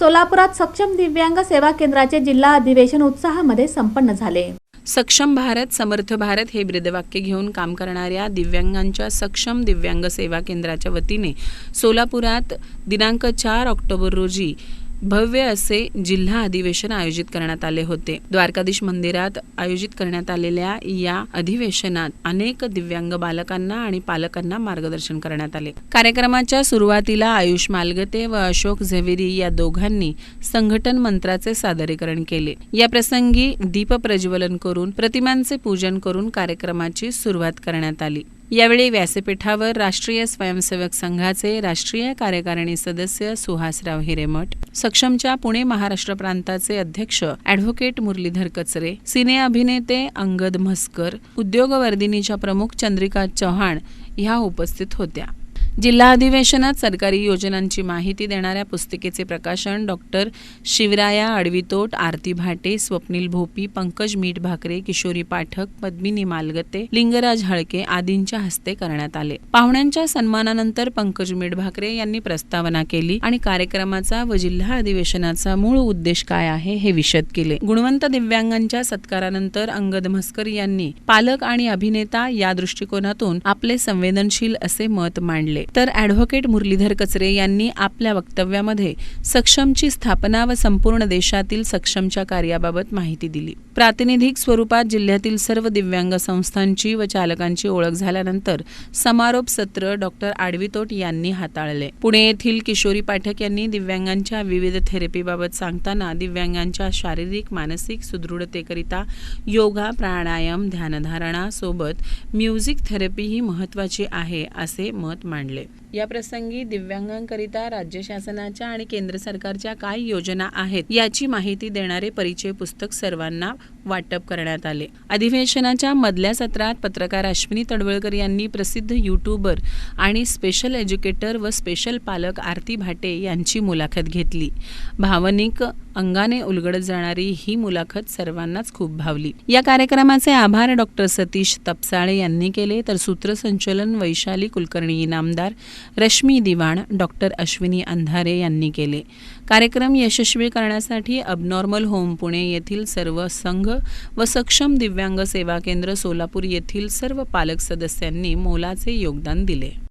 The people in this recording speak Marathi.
सोलापुरात सक्षम दिव्यांग सेवा केंद्राचे जिल्हा अधिवेशन उत्साहामध्ये संपन्न झाले। सक्षम भारत समर्थ भारत हे ब्रीदवाक्य घेऊन काम करणाऱ्या दिव्यांगांच्या सक्षम दिव्यांग सेवा केंद्राच्या वतीने सोलापुरात दिनांक 4 ऑक्टोबर रोजी भव्य असे जिल्हा अधिवेशन आयोजित करण्यात आले होते। द्वारकाधीश मंदिरात आयोजित करण्यात आलेल्या या अधिवेशनात अनेक दिव्यांग बालकांना आणि पालकांना मार्गदर्शन करण्यात आले। कार्यक्रमाच्या सुरुवातीला आयुष मालगते व अशोक झवेरी या दोघांनी संघटन मंत्राचे सादरीकरण केले। या प्रसंगी दीप प्रज्वलन करून प्रतिमांचे पूजन करून कार्यक्रमाची सुरुवात करण्यात आली। यावेळी व्यासपीठावर राष्ट्रीय स्वयंसेवक संघाचे राष्ट्रीय कार्यकारिणी सदस्य सुहासराव हिरेमठ, सक्षमच्या पुणे महाराष्ट्र प्रांताचे अध्यक्ष ॲडव्होकेट मुरलीधर कचरे, सिने अभिनेते अंगद म्हस्कर, उद्योगवर्धिनीच्या प्रमुख चंद्रिका चव्हाण ह्या उपस्थित होत्या। जिल्हा अधिवेशनात सरकारी योजनांची माहिती देणाऱ्या पुस्तिकेचे प्रकाशन डॉक्टर शिवराया अडवितोट, आरती भाटे, स्वप्नील भोपी, पंकज मीठ भाकरे, किशोरी पाठक, पद्मिनी मालगते, लिंगराज हळके आदींच्या हस्ते करण्यात आले। पाहुण्यांच्या सन्मानानंतर पंकज मीठ भाकरे यांनी प्रस्तावना केली आणि कार्यक्रमाचा व जिल्हा अधिवेशनाचा मूळ उद्देश काय आहे हे विशद केले। गुणवंत दिव्यांगांच्या सत्कारानंतर अंगद म्हस्कर यांनी पालक आणि अभिनेता या दृष्टिकोनातून आपले संवेदनशील असे मत मांडले। तर ॲडव्होकेट मुरलीधर कचरे यांनी आपल्या वक्तव्यामध्ये सक्षमची स्थापना व संपूर्ण देशातील सक्षमच्या कार्याबाबत माहिती दिली। प्रातिनिधिक स्वरूपात जिल्ह्यातील सर्व दिव्यांग संस्थांची व चालकांची ओळख झाल्यानंतर समारोप सत्र डॉक्टर आडवितोट यांनी हाताळले। पुणे येथील किशोरी पाठक यांनी दिव्यांगांच्या विविध थेरपीबाबत सांगताना दिव्यांगांच्या शारीरिक मानसिक सुदृढतेकरिता योगा, प्राणायाम, ध्यानधारणा सोबत म्युझिक थेरपी ही महत्त्वाची आहे असे मत मांडले। या प्रसंगी दिव्यांगांकरिता राज्य शासनाच्या आणि केंद्र सरकारच्या काय योजना आहेत याची माहिती देणारे परिचय पुस्तक सर्वांना वाटप करण्यात आले। अधिवेशनाच्या मधल्या सत्रात पत्रकार अश्विनी तडवळकर यांनी प्रसिद्ध यूट्यूबर आणि स्पेशल एज्युकेटर व स्पेशल पालक आरती भाटे यांची मुलाखत घेतली। भावनिक अंगाने उलगडत जाणारी ही मुलाखत सर्वांनाच खूप भावली। या कार्यक्रमाचे आभार डॉक्टर सतीश तपसाळे यांनी केले, तर सूत्रसंचलन वैशाली कुलकर्णी इनामदार, रश्मी दिवाण, डॉक्टर अश्विनी अंधारे यांनी केले। कार्यक्रम यशस्वी करण्यासाठी अबनॉर्मल होम पुणे येथील सर्व संघ व सक्षम दिव्यांग सेवा केंद्र सोलापूर येथील सर्व पालक सदस्यांनी मोलाचे योगदान दिले।